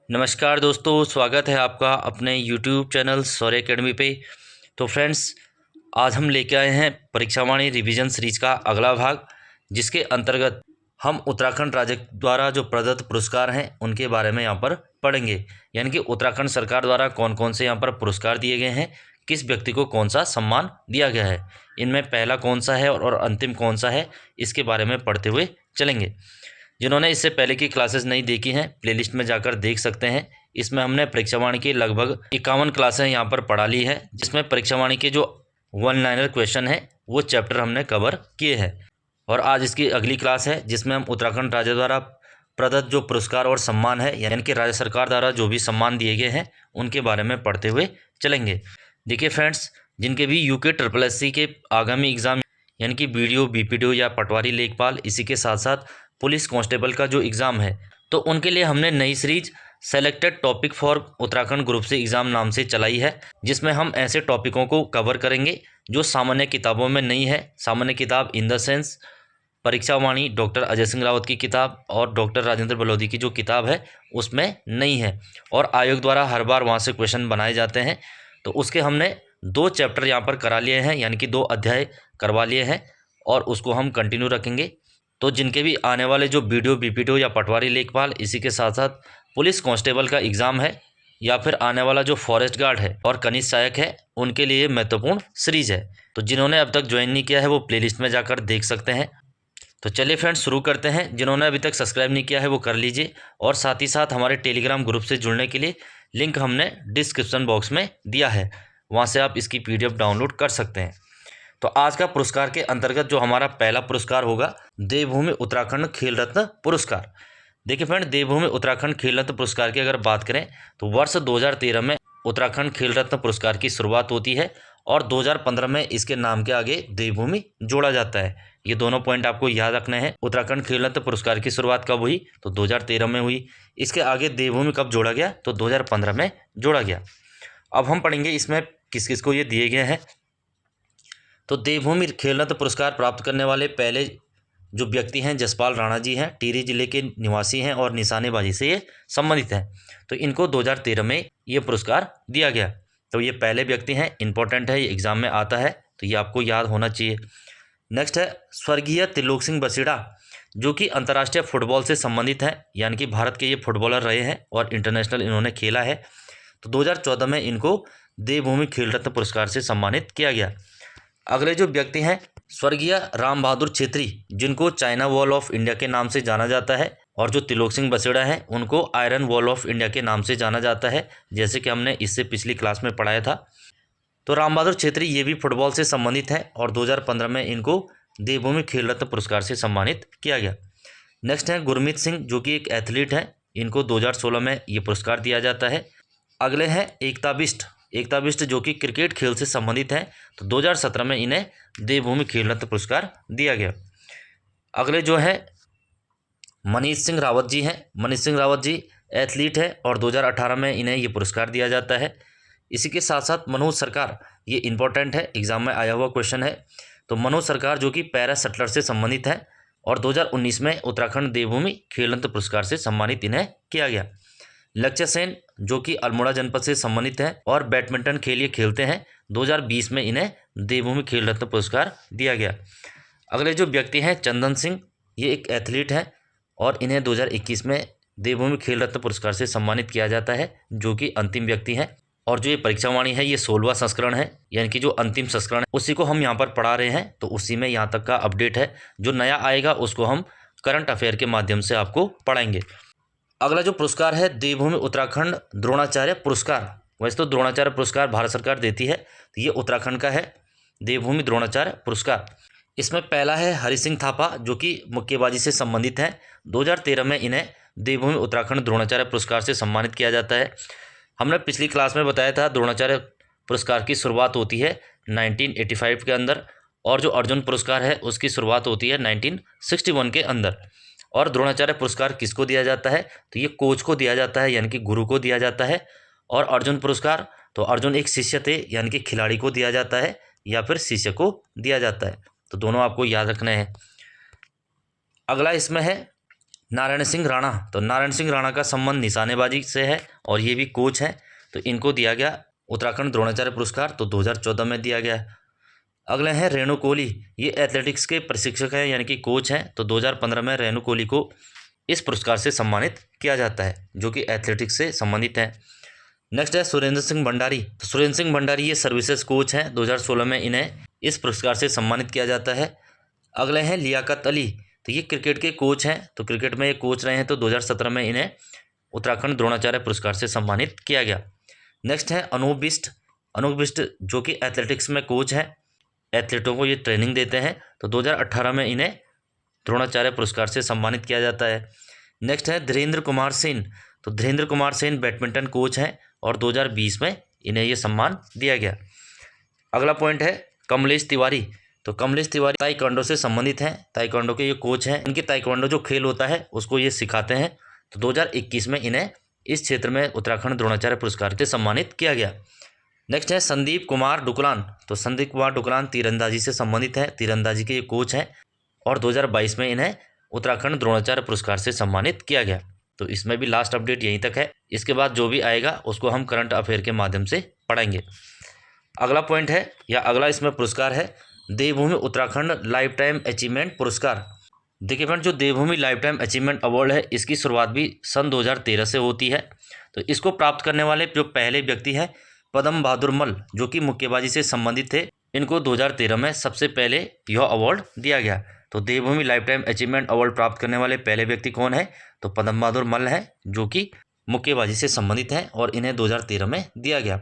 नमस्कार दोस्तों, स्वागत है आपका अपने YouTube चैनल शौर्य एकेडमी पे। तो फ्रेंड्स, आज हम लेके आए हैं परीक्षावाणी रिवीजन सीरीज का अगला भाग, जिसके अंतर्गत हम उत्तराखंड राज्य द्वारा जो प्रदत्त पुरस्कार हैं उनके बारे में यहाँ पर पढ़ेंगे। यानी कि उत्तराखंड सरकार द्वारा कौन कौन से यहाँ पर पुरस्कार दिए गए हैं, किस व्यक्ति को कौन सा सम्मान दिया गया है, इनमें पहला कौन सा है और अंतिम कौन सा है, इसके बारे में पढ़ते हुए चलेंगे। जिन्होंने इससे पहले की क्लासेस नहीं देखी हैं, प्लेलिस्ट में जाकर देख सकते हैं। इसमें हमने परीक्षावाणी की लगभग 51 क्लासें यहाँ पर पढ़ा ली है, जिसमें परीक्षावाणी के जो वन लाइनर क्वेश्चन है वो चैप्टर हमने कवर किए हैं। और आज इसकी अगली क्लास है, जिसमें हम उत्तराखंड राज्य द्वारा प्रदत्त जो पुरस्कार और सम्मान है, यानी कि राज्य सरकार द्वारा जो भी सम्मान दिए गए हैं उनके बारे में पढ़ते हुए चलेंगे। देखिए फ्रेंड्स, जिनके भी यूके SSSC के आगामी एग्ज़ाम यानी कि BDO, BPDO या पटवारी लेखपाल, इसी के साथ साथ पुलिस कांस्टेबल का जो एग्ज़ाम है, तो उनके लिए हमने नई series selected topic for Uttarakhand group से एग्ज़ाम नाम से चलाई है, जिसमें हम ऐसे टॉपिकों को कवर करेंगे जो सामान्य किताबों में नहीं है। सामान्य किताब in the sense Parikshavani doctor Ajay Singh Rawat की किताब और डॉक्टर राजेंद्र बलौदी की जो किताब है उसमें नहीं है, और आयोग द्वारा हर बार वहाँ से क्वेश्चन बनाए जाते हैं। तो उसके हमने 2 चैप्टर यहाँ पर करा लिए हैं, यानी कि 2 अध्याय करवा लिए हैं, और उसको हम कंटिन्यू रखेंगे। तो जिनके भी आने वाले जो BDO, BPDO या पटवारी लेखपाल, इसी के साथ साथ पुलिस कांस्टेबल का एग्ज़ाम है, या फिर आने वाला जो फॉरेस्ट गार्ड है और खनिज सहायक है, उनके लिए महत्वपूर्ण सीरीज है। तो जिन्होंने अब तक ज्वाइन नहीं किया है वो प्लेलिस्ट में जाकर देख सकते हैं। तो चलिए फ्रेंड्स, शुरू करते हैं। जिन्होंने अभी तक सब्सक्राइब नहीं किया है वो कर लीजिए, और साथ ही साथ हमारे टेलीग्राम ग्रुप से जुड़ने के लिए लिंक हमने डिस्क्रिप्शन बॉक्स में दिया है, वहाँ से आप इसकी PDF डाउनलोड कर सकते हैं। तो आज का पुरस्कार के अंतर्गत जो हमारा पहला पुरस्कार होगा, देवभूमि उत्तराखंड खेल रत्न पुरस्कार। देखिए फ्रेंड, देवभूमि उत्तराखंड खेल रत्न पुरस्कार की अगर बात करें तो वर्ष 2013 में उत्तराखंड खेल रत्न पुरस्कार की शुरुआत होती है, और 2015 में इसके नाम के आगे देवभूमि जोड़ा जाता है। ये दोनों पॉइंट आपको याद रखने हैं। उत्तराखंड खेल रत्न पुरस्कार की शुरुआत कब हुई, तो 2013 में हुई। इसके आगे देवभूमि कब जोड़ा गया, तो 2015 में जोड़ा गया। अब हम पढ़ेंगे इसमें किस किस को ये दिए गए हैं। तो देवभूमि खेल रत्न पुरस्कार प्राप्त करने वाले पहले जो व्यक्ति हैं, जसपाल राणा जी हैं। टिहरी जिले के निवासी हैं और निशानेबाजी से ये संबंधित हैं। तो इनको 2013 में ये पुरस्कार दिया गया। तो ये पहले व्यक्ति हैं, इंपॉर्टेंट है, ये एग्जाम में आता है, तो ये आपको याद होना चाहिए। नेक्स्ट है स्वर्गीय त्रिलोक सिंह बसीड़ा, जो कि अंतर्राष्ट्रीय फुटबॉल से संबंधित हैं, यानी कि भारत के ये फुटबॉलर रहे हैं और इंटरनेशनल इन्होंने खेला है। तो 2014 में इनको देवभूमि खेल रत्न पुरस्कार से सम्मानित किया गया। अगले जो व्यक्ति हैं, स्वर्गीय राम बहादुर छेत्री, जिनको चाइना वॉल ऑफ इंडिया के नाम से जाना जाता है, और जो त्रिलोक सिंह बसीड़ा हैं उनको आयरन वॉल ऑफ इंडिया के नाम से जाना जाता है, जैसे कि हमने इससे पिछली क्लास में पढ़ाया था। तो राम बहादुर छेत्री ये भी फुटबॉल से संबंधित हैं, और 2015 में इनको देवभूमि खेल रत्न पुरस्कार से सम्मानित किया गया। नेक्स्ट है गुरमीत सिंह, जो कि एक एथलीट हैं, इनको 2016 में ये पुरस्कार दिया जाता है। अगले हैं एकता बिष्ट, जो कि क्रिकेट खेल से संबंधित हैं, तो 2017 में इन्हें देवभूमि खेल रत्न पुरस्कार दिया गया। अगले जो है मनीष सिंह रावत जी हैं। मनीष सिंह रावत जी एथलीट है, और 2018 में इन्हें ये पुरस्कार दिया जाता है। इसी के साथ साथ मनोज सरकार, ये इंपॉर्टेंट है, एग्जाम में आया हुआ क्वेश्चन है। तो मनोज सरकार जो कि पैरा शटलर से संबंधित हैं, और 2019 में उत्तराखंड देवभूमि खेल रत्न पुरस्कार से सम्मानित इन्हें किया गया। लक्ष्य सेन, जो कि अल्मोड़ा जनपद से संबंधित हैं और बैडमिंटन खेल ये खेलते हैं, 2020 में इन्हें देवभूमि खेल रत्न पुरस्कार दिया गया। अगले जो व्यक्ति हैं चंदन सिंह, ये एक एथलीट हैं, और इन्हें 2021 में देवभूमि खेल रत्न पुरस्कार से सम्मानित किया जाता है, जो कि अंतिम व्यक्ति हैं। और जो ये परीक्षावाणी है ये 16वां संस्करण है, यानी कि जो अंतिम संस्करण है उसी को हम यहाँ पर पढ़ा रहे हैं, तो उसी में यहाँ तक का अपडेट है। जो नया आएगा उसको हम करंट अफेयर के माध्यम से आपको पढ़ाएंगे। अगला जो पुरस्कार है देवभूमि उत्तराखंड द्रोणाचार्य पुरस्कार। वैसे तो द्रोणाचार्य पुरस्कार भारत सरकार देती है, तो ये उत्तराखंड का है देवभूमि द्रोणाचार्य पुरस्कार। इसमें पहला है हरि सिंह थापा, जो कि मुक्केबाजी से संबंधित हैं। 2013 में इन्हें देवभूमि उत्तराखंड द्रोणाचार्य पुरस्कार से सम्मानित किया जाता है। हमने पिछली क्लास में बताया था द्रोणाचार्य पुरस्कार की शुरुआत होती है 1985 के अंदर, और जो अर्जुन पुरस्कार है उसकी शुरुआत होती है 1961 के अंदर। और द्रोणाचार्य पुरस्कार किसको दिया जाता है, तो ये कोच को दिया जाता है, यानी कि गुरु को दिया जाता है। और अर्जुन पुरस्कार, तो अर्जुन एक शिष्य थे, यानी कि खिलाड़ी को दिया जाता है, या फिर शिष्य को दिया जाता है। तो दोनों आपको याद रखना है। अगला इसमें है नारायण सिंह राणा, तो नारायण सिंह राणा का संबंध निशानेबाजी से है और ये भी कोच हैं, तो इनको दिया गया उत्तराखंड द्रोणाचार्य पुरस्कार, तो 2014 में दिया गया है। अगले हैं रेणु कोहली, ये एथलेटिक्स के प्रशिक्षक हैं यानी कि कोच हैं, तो 2015 में रेणु कोहली को इस पुरस्कार से सम्मानित किया जाता है, जो कि एथलेटिक्स से संबंधित है। नेक्स्ट है सुरेंद्र सिंह भंडारी, तो सुरेंद्र सिंह भंडारी ये सर्विसेज कोच हैं, 2016 में इन्हें इस पुरस्कार से सम्मानित किया जाता है। अगले हैं लियाकत अली, तो ये क्रिकेट के कोच हैं, तो क्रिकेट में ये कोच रहे हैं, तो 2017 में इन्हें उत्तराखंड द्रोणाचार्य पुरस्कार से सम्मानित किया गया। नेक्स्ट है अनूप बिष्ट, अनूप बिष्ट जो कि एथलेटिक्स में कोच हैं, एथलीटों को ये ट्रेनिंग देते हैं, तो 2018 में इन्हें द्रोणाचार्य पुरस्कार से सम्मानित किया जाता है। नेक्स्ट है धीरेन्द्र कुमार सेन, तो धीरेन्द्र कुमार सेन बैडमिंटन कोच हैं और 2020 में इन्हें ये सम्मान दिया गया। अगला पॉइंट है कमलेश तिवारी, तो कमलेश तिवारी ताइक्वांडो से संबंधित हैं, ताइक्वांडो के ये कोच हैं, इनके ताइक्वांडो जो खेल होता है उसको ये सिखाते हैं, तो 2021 में इन्हें इस क्षेत्र में उत्तराखंड द्रोणाचार्य पुरस्कार से सम्मानित किया गया। नेक्स्ट है संदीप कुमार डुकलान, तो संदीप कुमार डुकलान तीरंदाजी से संबंधित है, तीरंदाजी के ये कोच हैं और 2022 में इन्हें उत्तराखंड द्रोणाचार्य पुरस्कार से सम्मानित किया गया। तो इसमें भी लास्ट अपडेट यहीं तक है, इसके बाद जो भी आएगा उसको हम करंट अफेयर के माध्यम से पढ़ेंगे। अगला पॉइंट है या अगला इसमें पुरस्कार है देवभूमि उत्तराखंड लाइफ टाइम अचीवमेंट पुरस्कार। देखिए फ्रेंड, जो देवभूमि लाइफ टाइम अचीवमेंट अवार्ड है इसकी शुरुआत भी सन 2013 से होती है। तो इसको प्राप्त करने वाले जो पहले व्यक्ति हैं पद्म बहादुर मल, जो कि मुक्केबाजी से संबंधित थे, इनको 2013 में सबसे पहले यह अवार्ड दिया गया। तो देवभूमि लाइफ टाइम अचीवमेंट अवार्ड प्राप्त करने वाले पहले व्यक्ति कौन है, तो पद्म बहादुर मल है, जो कि मुक्केबाजी से संबंधित हैं और इन्हें 2013 में दिया गया।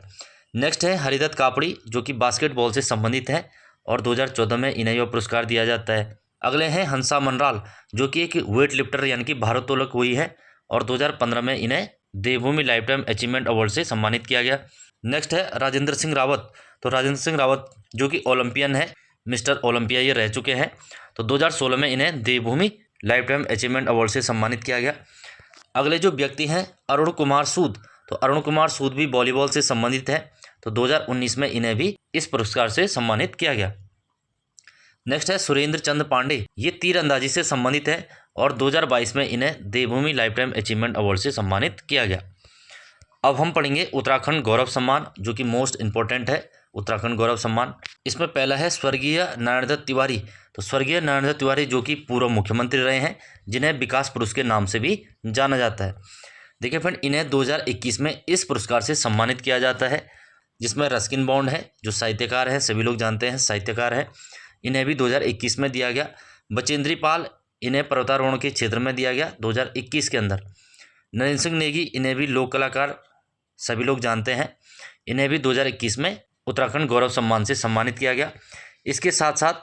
नेक्स्ट है हरिदत्त कापड़ी, जो कि बास्केटबॉल से संबंधित है और 2014 में इन्हें यह पुरस्कार दिया जाता है। अगले हैं हंसा मनराल, जो कि एक वेट लिफ्टर यानी कि भारोत्तोलक हुई है और 2015 में इन्हें देवभूमि लाइफ टाइम अचीवमेंट अवार्ड से सम्मानित किया गया। नेक्स्ट है राजेंद्र सिंह रावत, तो राजेंद्र सिंह रावत जो कि ओलंपियन है, मिस्टर ओलंपिया ये रह चुके हैं, तो 2016 में इन्हें देवभूमि लाइफ टाइम अचीवमेंट अवार्ड से सम्मानित किया गया। अगले जो व्यक्ति हैं अरुण कुमार सूद, तो अरुण कुमार सूद भी वॉलीबॉल से संबंधित है, तो 2019 में इन्हें भी इस पुरस्कार से सम्मानित किया गया। नेक्स्ट है सुरेंद्र चंद पांडे, ये तीरंदाजी से संबंधित है और 2022 में इन्हें देवभूमि लाइफ टाइम अचीवमेंट अवार्ड से सम्मानित किया गया। अब हम पढ़ेंगे उत्तराखंड गौरव सम्मान, जो कि मोस्ट इंपॉर्टेंट है उत्तराखंड गौरव सम्मान। इसमें पहला है स्वर्गीय नारायण दत्त तिवारी, तो स्वर्गीय नारायण दत्त तिवारी जो कि पूर्व मुख्यमंत्री रहे हैं, जिन्हें विकास पुरुष के नाम से भी जाना जाता है। देखिए फ्रेंड, इन्हें 2021 में इस पुरस्कार से सम्मानित किया जाता है, जिसमें रस्किन बॉन्ड है जो साहित्यकार है, सभी लोग जानते हैं साहित्यकार है, इन्हें भी 2021 में दिया गया। बचेंद्री पाल, इन्हें पर्वतारोहण के क्षेत्र में दिया गया 2021 के अंदर। नरेंद्र सिंह नेगी, इन्हें भी लोक कलाकार सभी लोग जानते हैं, इन्हें भी 2021 में उत्तराखंड गौरव सम्मान से सम्मानित किया गया। इसके साथ साथ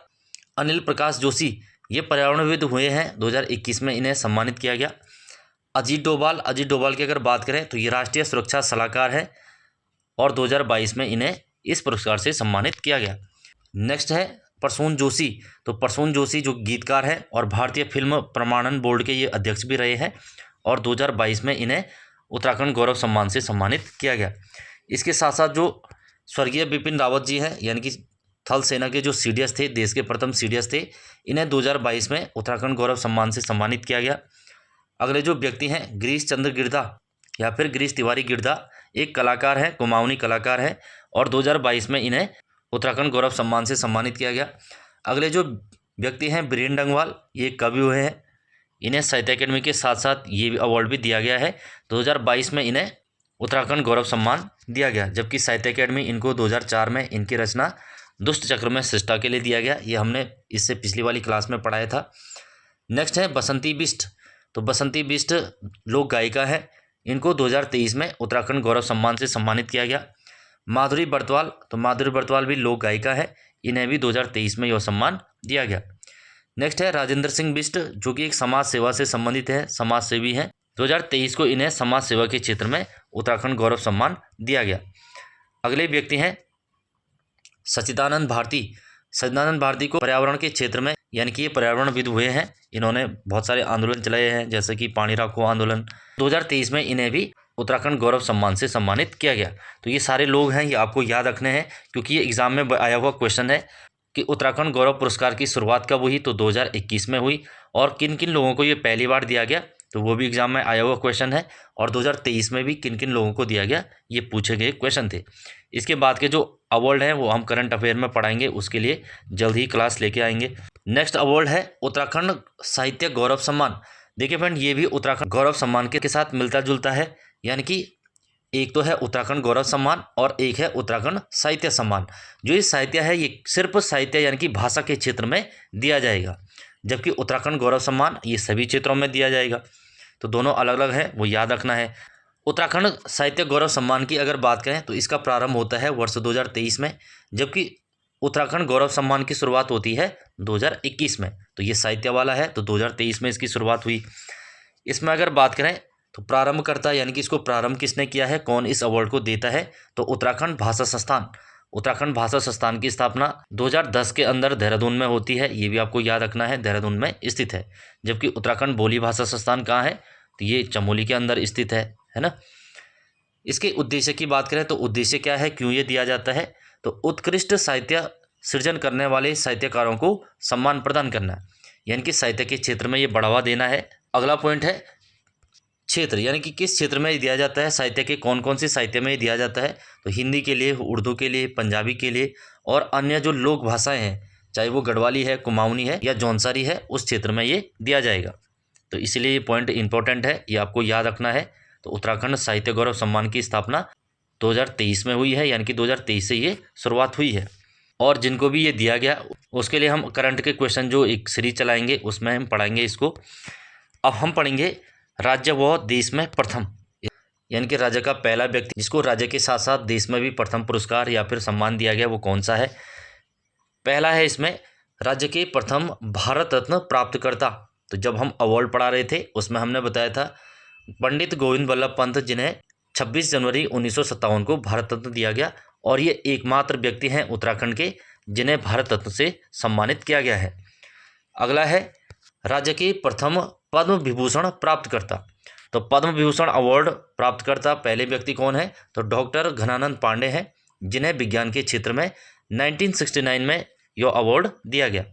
अनिल प्रकाश जोशी, ये पर्यावरणविद हुए हैं, 2021 में इन्हें सम्मानित किया गया। अजीत डोभाल की अगर बात करें तो ये राष्ट्रीय सुरक्षा सलाहकार है और 2022 में इन्हें इस पुरस्कार से सम्मानित किया गया। नेक्स्ट है प्रसून जोशी, तो प्रसून जोशी जो गीतकार है और भारतीय फिल्म प्रमाणन बोर्ड के ये अध्यक्ष भी रहे हैं और 2022 में इन्हें उत्तराखंड गौरव सम्मान से सम्मानित किया गया। इसके साथ साथ जो स्वर्गीय बिपिन रावत जी हैं, यानी कि थल सेना के जो सीडीएस थे, देश के प्रथम सीडीएस थे, इन्हें 2022 में उत्तराखंड गौरव सम्मान से सम्मानित किया गया। अगले जो व्यक्ति हैं गिरीश चंद्र गिरधा या फिर गिरीश तिवारी गिरधा, एक कलाकार है, कुमाऊनी कलाकार है और 2022 में इन्हें उत्तराखंड गौरव सम्मान से सम्मानित किया गया। अगले जो व्यक्ति हैं बीरेन डंगवाल, ये कवि हुए हैं, इन्हें साहित्य अकेडमी के साथ साथ ये अवार्ड भी दिया गया है। 2022 में इन्हें उत्तराखंड गौरव सम्मान दिया गया, जबकि साहित्य अकेडमी इनको 2004 में इनकी रचना दुष्ट चक्र में शिष्टा के लिए दिया गया। ये हमने इससे पिछली वाली क्लास में पढ़ाया था। नेक्स्ट है बसंती बिष्ट, तो बसंती बिष्ट लोक गायिका है, इनको 2023 में उत्तराखंड गौरव सम्मान से सम्मानित किया गया। माधुरी बर्तवाल, तो माधुरी बर्तवाल भी लोक गायिका है, इन्हें भी 2023 में यह सम्मान दिया गया। नेक्स्ट है राजेंद्र सिंह बिष्ट, जो कि एक समाज सेवा से संबंधित है, समाज सेवी हैं, 2023 को इन्हें समाज सेवा के क्षेत्र में उत्तराखंड गौरव सम्मान दिया गया। अगले व्यक्ति हैं सच्चिदानंद भारती, सच्चिदानंद भारती को पर्यावरण के क्षेत्र में, यानी कि ये पर्यावरणविद हुए हैं, इन्होंने बहुत सारे आंदोलन चलाए हैं जैसे कि पानी राखो आंदोलन। 2023 में इन्हें भी उत्तराखंड गौरव सम्मान से सम्मानित किया गया। तो ये सारे लोग हैं, ये आपको याद रखने हैं क्योंकि ये एग्जाम में आया हुआ क्वेश्चन है कि उत्तराखंड गौरव पुरस्कार की शुरुआत कब हुई, तो 2021 में हुई और किन किन लोगों को ये पहली बार दिया गया, तो वो भी एग्जाम में आया हुआ क्वेश्चन है, और 2023 में भी किन किन लोगों को दिया गया ये पूछे गए क्वेश्चन थे। इसके बाद के जो अवार्ड हैं वो हम करंट अफेयर में पढ़ाएंगे, उसके लिए जल्द ही क्लास लेके आएंगे। नेक्स्ट अवार्ड है उत्तराखंड साहित्य गौरव सम्मान। देखिए फ्रेंड, ये भी उत्तराखंड गौरव सम्मान के साथ मिलता जुलता है, यानी कि एक तो है उत्तराखंड गौरव सम्मान और एक है उत्तराखंड साहित्य सम्मान। जो ये साहित्य है ये सिर्फ साहित्य यानी कि भाषा के क्षेत्र में दिया जाएगा, जबकि उत्तराखंड गौरव सम्मान ये सभी क्षेत्रों में दिया जाएगा। तो दोनों अलग अलग है, वो याद रखना है। उत्तराखंड साहित्य गौरव सम्मान की अगर बात करें तो इसका प्रारंभ होता है वर्ष 2023 में, जबकि उत्तराखंड गौरव सम्मान की शुरुआत होती है 2021 में। तो ये साहित्य वाला है, तो 2023 में इसकी शुरुआत हुई। इसमें अगर बात करें तो प्रारंभकर्ता यानी कि इसको प्रारंभ किसने किया है, कौन इस अवार्ड को देता है, तो उत्तराखंड भाषा संस्थान। उत्तराखंड भाषा संस्थान की स्थापना 2010 के अंदर देहरादून में होती है, ये भी आपको याद रखना है, देहरादून में स्थित है। जबकि उत्तराखंड बोली भाषा संस्थान कहाँ है, तो ये चमोली के अंदर स्थित है ना। इसके उद्देश्य की बात करें तो उद्देश्य क्या है, क्यों ये दिया जाता है, तो उत्कृष्ट साहित्य सृजन करने वाले साहित्यकारों को सम्मान प्रदान करना, यानी कि साहित्य के क्षेत्र में ये बढ़ावा देना है। अगला पॉइंट है क्षेत्र, यानी कि किस क्षेत्र में दिया जाता है, साहित्य के कौन कौन से साहित्य में दिया जाता है, तो हिंदी के लिए, उर्दू के लिए, पंजाबी के लिए और अन्य जो लोक भाषाएं हैं, चाहे वो गढ़वाली है, कुमाऊनी है या जौनसारी है, उस क्षेत्र में ये दिया जाएगा। तो इसलिए ये पॉइंट इंपॉर्टेंट है, ये आपको याद रखना है। तो उत्तराखंड साहित्य गौरव सम्मान की स्थापना 2023 में हुई है, यानी कि 2023 से ये शुरुआत हुई है। और जिनको भी ये दिया गया उसके लिए हम करंट के क्वेश्चन जो एक सीरीज चलाएंगे उसमें हम पढ़ाएंगे इसको। अब हम पढ़ेंगे राज्य व देश में प्रथम, यानी कि राज्य का पहला व्यक्ति जिसको राज्य के साथ साथ देश में भी प्रथम पुरस्कार या फिर सम्मान दिया गया, वो कौन सा है। पहला है इसमें राज्य के प्रथम भारत रत्न प्राप्तकर्ता। तो जब हम अवार्ड पढ़ा रहे थे उसमें हमने बताया था पंडित गोविंद वल्लभ पंत, जिन्हें 26 जनवरी 1957 को भारत रत्न दिया गया, और ये एकमात्र व्यक्ति हैं उत्तराखंड के जिन्हें भारत रत्न से सम्मानित किया गया है। अगला है राज्य के प्रथम पद्म विभूषण प्राप्तकर्ता। तो पद्म विभूषण अवार्ड प्राप्तकर्ता पहले व्यक्ति कौन है, तो डॉक्टर घनानंद पांडे हैं, जिन्हें विज्ञान के क्षेत्र में 1969 में यह अवार्ड दिया गया।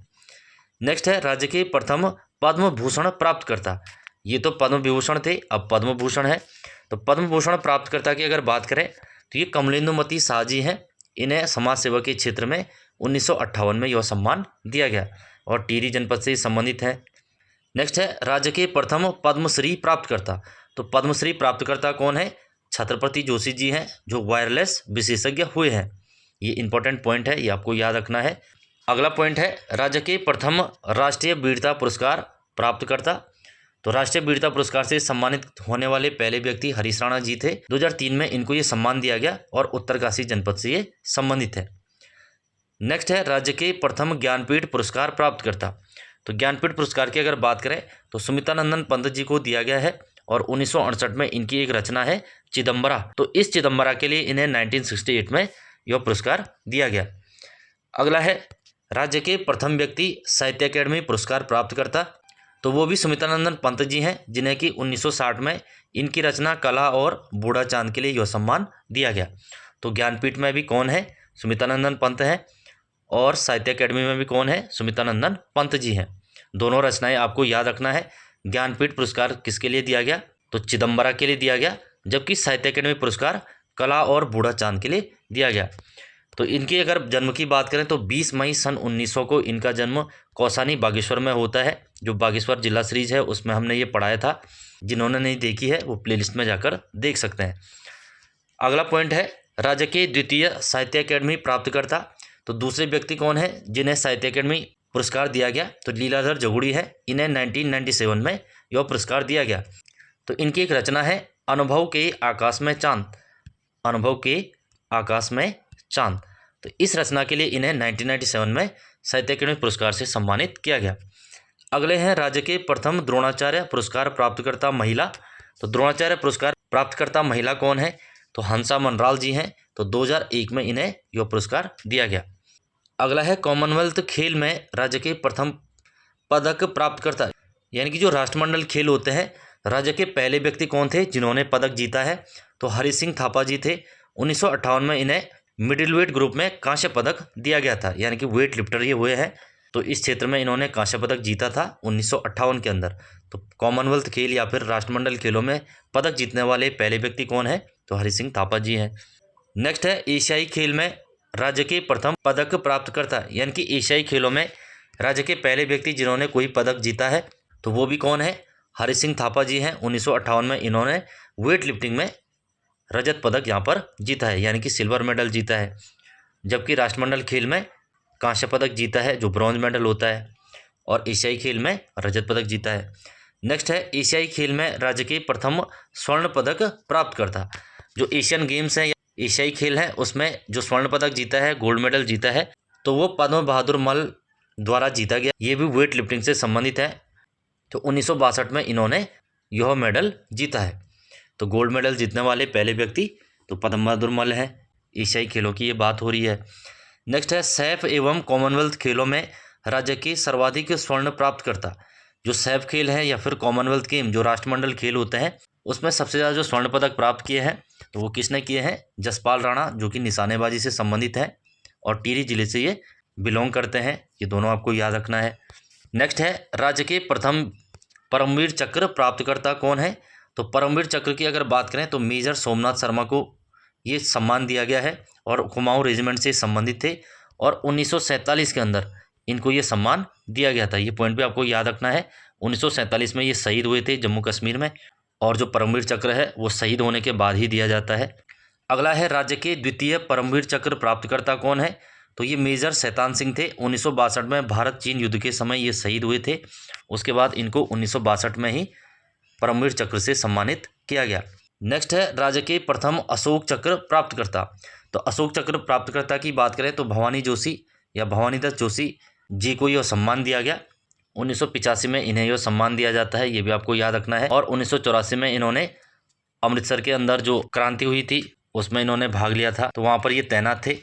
नेक्स्ट है राज्य के प्रथम पद्म भूषण प्राप्तकर्ता। ये तो पद्म विभूषण थे, अब पद्म भूषण है। तो पद्म भूषण प्राप्तकर्ता की अगर बात करें तो ये कमलेंदुमती शाह जी हैं, इन्हें समाज सेवा के क्षेत्र में 1958 में यह सम्मान दिया गया और टिहरी जनपद से संबंधित है। नेक्स्ट है राज्य के प्रथम पद्मश्री प्राप्तकर्ता। तो पद्मश्री प्राप्तकर्ता कौन है, छत्रपति जोशी जी हैं, जो वायरलेस विशेषज्ञ हुए हैं। ये इंपॉर्टेंट पॉइंट है, ये आपको याद रखना है। अगला पॉइंट है राज्य के प्रथम राष्ट्रीय वीरता पुरस्कार प्राप्तकर्ता। तो राष्ट्रीय वीरता पुरस्कार से सम्मानित होने वाले पहले व्यक्ति हरीश राणा जी थे। 2003 में इनको ये सम्मान दिया गया और उत्तरकाशी जनपद से ये संबंधित है। नेक्स्ट है राज्य के प्रथम ज्ञानपीठ पुरस्कार प्राप्तकर्ता। तो ज्ञानपीठ पुरस्कार की अगर बात करें तो सुमित्रानंदन पंत जी को दिया गया है और 1968 में इनकी एक रचना है चिदम्बरा। तो इस चिदम्बरा के लिए इन्हें 1968 में यह पुरस्कार दिया गया। अगला है राज्य के प्रथम व्यक्ति साहित्य अकेडमी पुरस्कार प्राप्तकर्ता। तो वो भी सुमित्रानंदन पंत जी हैं, जिन्हें कि 1960 में इनकी रचना कला और बूढ़ा चांद के लिए यह सम्मान दिया गया। तो ज्ञानपीठ में भी कौन है, सुमित्रानंदन पंत हैं, और साहित्य अकेडमी में भी कौन है, सुमित्रानंदन पंत जी हैं। दोनों रचनाएं आपको याद रखना है। ज्ञानपीठ पुरस्कार किसके लिए दिया गया, तो चिदम्बरा के लिए दिया गया, जबकि साहित्य अकेडमी पुरस्कार कला और बूढ़ा चांद के लिए दिया गया। तो इनकी अगर जन्म की बात करें तो 20 मई सन 1900 को इनका जन्म कौसानी बागेश्वर में होता है। जो बागेश्वर जिला सीरीज है उसमें हमने ये पढ़ाया था, जिन्होंने नहीं देखी है वो प्लेलिस्ट में जाकर देख सकते हैं। अगला पॉइंट है राज्य के द्वितीय साहित्य अकेडमी प्राप्तकर्ता। तो दूसरे व्यक्ति कौन है जिन्हें साहित्य अकेडमी पुरस्कार दिया गया, तो लीलाधर जगुड़ी है, इन्हें 1997 में यह पुरस्कार दिया गया। तो इनकी एक रचना है अनुभव के आकाश में चांद, अनुभव के आकाश में चांद। तो इस रचना के लिए इन्हें 1997 में साहित्य अकेडमी पुरस्कार से सम्मानित किया गया। अगले हैं राज्य के प्रथम द्रोणाचार्य पुरस्कार प्राप्तकर्ता महिला। तो द्रोणाचार्य पुरस्कार प्राप्तकर्ता महिला कौन है, तो हंसा मनराल जी हैं। तो 2001 में इन्हें यह पुरस्कार दिया गया। अगला है कॉमनवेल्थ खेल में राज्य के प्रथम पदक प्राप्तकर्ता, यानी कि जो राष्ट्रमंडल खेल होते हैं, राज्य के पहले व्यक्ति कौन थे जिन्होंने पदक जीता है, तो हरि सिंह थापा जी थे। 1958 में इन्हें मिडिल वेट ग्रुप में कांस्य पदक दिया गया था, यानी कि वेट लिफ्टर ये हुए हैं। तो इस क्षेत्र में इन्होंने कांस्य पदक जीता था 1958 के अंदर। तो कॉमनवेल्थ खेल या फिर राष्ट्रमंडल खेलों में पदक जीतने वाले पहले व्यक्ति कौन है? तो हरि सिंह थापा जी हैं। नेक्स्ट है एशियाई खेल में राज्य के प्रथम पदक प्राप्तकर्ता, यानी कि एशियाई खेलों में राज्य के पहले व्यक्ति जिन्होंने कोई पदक जीता है तो वो भी कौन है? हरि सिंह थापा जी हैं। 1958 में इन्होंने वेट लिफ्टिंग में रजत पदक यहाँ पर जीता है, यानी कि सिल्वर मेडल जीता है। जबकि राष्ट्रमंडल खेल में कांस्य पदक जीता है जो ब्रॉन्ज मेडल होता है, और एशियाई खेल में रजत पदक जीता है। नेक्स्ट है एशियाई खेल में राज्य के प्रथम स्वर्ण पदक प्राप्तकर्ता। जो एशियन गेम्स हैं या एशियाई खेल हैं उसमें जो स्वर्ण पदक जीता है, गोल्ड मेडल जीता है, तो वो पद्म बहादुर मल द्वारा जीता गया। ये भी वेट लिफ्टिंग से संबंधित है। तो 1962 में इन्होंने यह मेडल जीता है। तो गोल्ड मेडल जीतने वाले पहले व्यक्ति तो पद्म बहादुर मल हैं। एशियाई खेलों की ये बात हो रही है। नेक्स्ट है सैफ एवं कॉमनवेल्थ खेलों में राज्य के सर्वाधिक स्वर्ण प्राप्तकर्ता। जो सैफ खेल है या फिर कॉमनवेल्थ गेम जो राष्ट्रमंडल खेल होते हैं उसमें सबसे ज़्यादा जो स्वर्ण पदक प्राप्त किए हैं तो वो किसने किए हैं? जसपाल राणा, जो कि निशानेबाजी से संबंधित है और टिहरी जिले से ये बिलोंग करते हैं। ये दोनों आपको याद रखना है। नेक्स्ट है राज्य के प्रथम परमवीर चक्र प्राप्तकर्ता कौन है? तो परमवीर चक्र की अगर बात करें तो मेजर सोमनाथ शर्मा को ये सम्मान दिया गया है और कुमाऊं रेजिमेंट से संबंधित थे, और 1947 के अंदर इनको ये सम्मान दिया गया था। ये पॉइंट भी आपको याद रखना है। 1947 में ये शहीद हुए थे जम्मू कश्मीर में, और जो परमवीर चक्र है वो शहीद होने के बाद ही दिया जाता है। अगला है राज्य के द्वितीय परमवीर चक्र प्राप्तकर्ता कौन है? तो ये मेजर शैतान सिंह थे। 1962 में भारत चीन युद्ध के समय ये शहीद हुए थे। उसके बाद इनको 1962 में ही परमवीर चक्र से सम्मानित किया गया। नेक्स्ट है राज्य के प्रथम अशोक चक्र प्राप्तकर्ता। तो अशोक चक्र प्राप्तकर्ता की बात करें तो भवानी जोशी या भवानीदास जोशी जी को यह सम्मान दिया गया। 1985 में इन्हें यह सम्मान दिया जाता है, ये भी आपको याद रखना है। और 1984 में इन्होंने अमृतसर के अंदर जो क्रांति हुई थी उसमें इन्होंने भाग लिया था, तो वहाँ पर ये तैनात थे।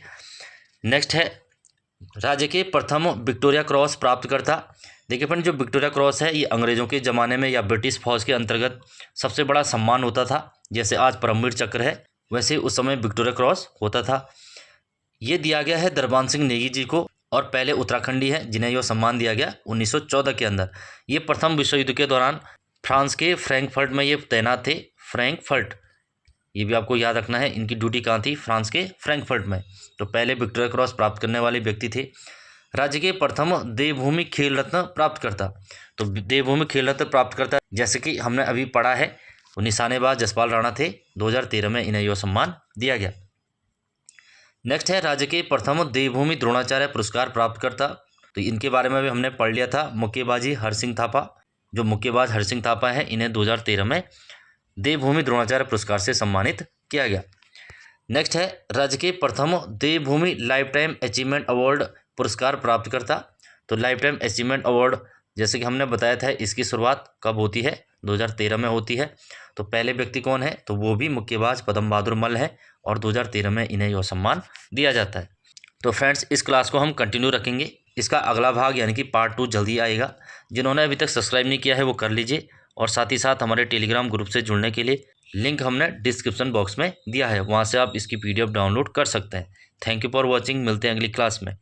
नेक्स्ट है राज्य के प्रथम विक्टोरिया क्रॉस प्राप्तकर्ता। देखिए फ्रेंड, जो विक्टोरिया क्रॉस है ये अंग्रेज़ों के ज़माने में या ब्रिटिश फौज के अंतर्गत सबसे बड़ा सम्मान होता था। जैसे आज परमवीर चक्र है वैसे उस समय विक्टोरिया क्रॉस होता था। ये दिया गया है दरबान सिंह नेगी जी को, और पहले उत्तराखंडी है जिन्हें यह सम्मान दिया गया 1914 के अंदर। ये प्रथम विश्व युद्ध के दौरान फ्रांस के फ्रैंकफर्ट में ये तैनात थे। फ्रैंकफर्ट, ये भी आपको याद रखना है। इनकी ड्यूटी कहाँ थी? फ्रांस के फ्रैंकफर्ट में। तो पहले विक्टोरिया क्रॉस प्राप्त करने वाले व्यक्ति थे। राज्य के प्रथम देवभूमि खेल रत्न प्राप्तकर्ता। तो देवभूमि खेल रत्न प्राप्तकर्ता जैसे कि हमने अभी पढ़ा है वो निशानेबाज जसपाल राणा थे। 2013 में इन्हें यह सम्मान दिया गया। नेक्स्ट है राज्य के प्रथम देवभूमि द्रोणाचार्य पुरस्कार प्राप्तकर्ता। तो इनके बारे में भी हमने पढ़ लिया था। मुक्केबाजी हरि सिंह थापा, जो मुक्केबाज हरि सिंह थापा हैं, इन्हें 2013 में देवभूमि द्रोणाचार्य पुरस्कार से सम्मानित किया गया। नेक्स्ट है राज्य के प्रथम देवभूमि लाइफ टाइम अचीवमेंट अवार्ड पुरस्कार प्राप्तकर्ता। तो लाइफ टाइम अचीवमेंट अवार्ड जैसे कि हमने बताया था इसकी शुरुआत कब होती है? 2013 में होती है। तो पहले व्यक्ति कौन है? तो वो भी मुक्केबाज पद्म बहादुर मल है, और 2013 में इन्हें यह सम्मान दिया जाता है। तो फ्रेंड्स, इस क्लास को हम कंटिन्यू रखेंगे। इसका अगला भाग यानी कि पार्ट 2 जल्दी आएगा। जिन्होंने अभी तक सब्सक्राइब नहीं किया है वो कर लीजिए, और साथ ही साथ हमारे टेलीग्राम ग्रुप से जुड़ने के लिए लिंक हमने डिस्क्रिप्शन बॉक्स में दिया है, वहाँ से आप इसकी PDF डाउनलोड कर सकते हैं। Thank you for watching. मिलते हैं अगली क्लास में।